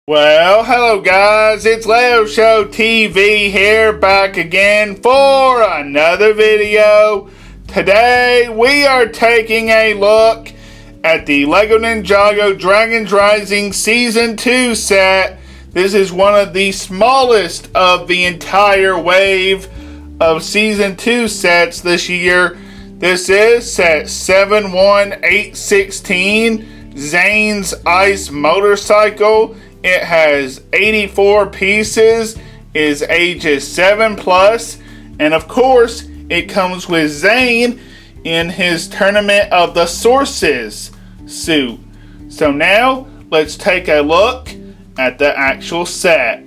Well, hello guys, it's legoshowtv here, back again for another video. Today we are taking a look at the LEGO Ninjago Dragon's Rising Season 2 set. This is one of the smallest of the entire wave of Season 2 sets this year. This is set 71816, Zane's Ice Motorcycle. It has 84 pieces, is ages 7+, and of course, it comes with Zane in his Tournament of the Sources suit. So now, let's take a look at the actual set.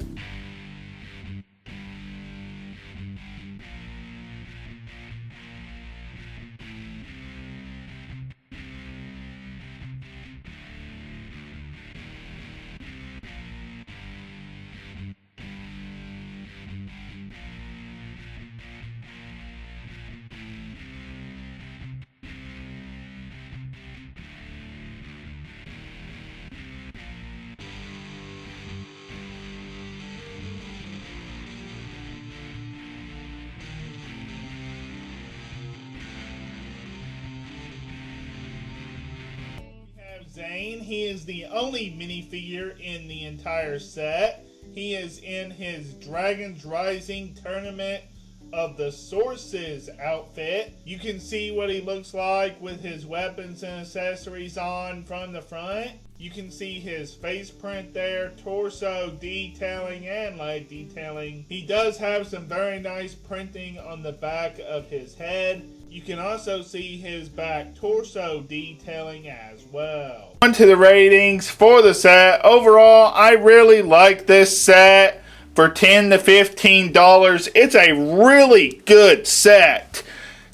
Zane, he is the only minifigure in the entire set. He is in his Dragon's Rising Tournament of the Sources outfit. You can see what he looks like with his weapons and accessories on from the front. You can see his face print there, torso detailing and leg detailing. He does have some very nice printing on the back of his head. You can also see his back torso detailing as well. On to the ratings for the set. Overall, I really like this set. For $10 to $15, it's a really good set.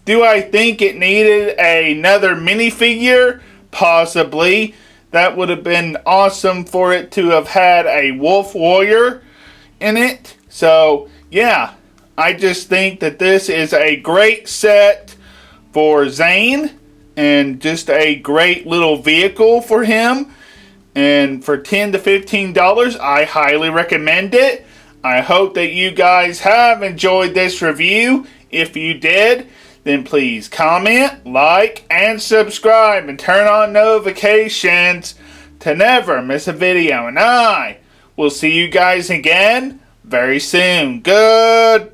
Do I think it needed another minifigure? Possibly. That would have been awesome for it to have had a wolf warrior in it. So, yeah, I just think that this is a great set for Zane, and just a great little vehicle for him. And for $10 to $15, I highly recommend it. I hope that you guys have enjoyed this review. If you did, then please comment, like, and subscribe, and turn on notifications to never miss a video. And I will see you guys again very soon. Goodbye!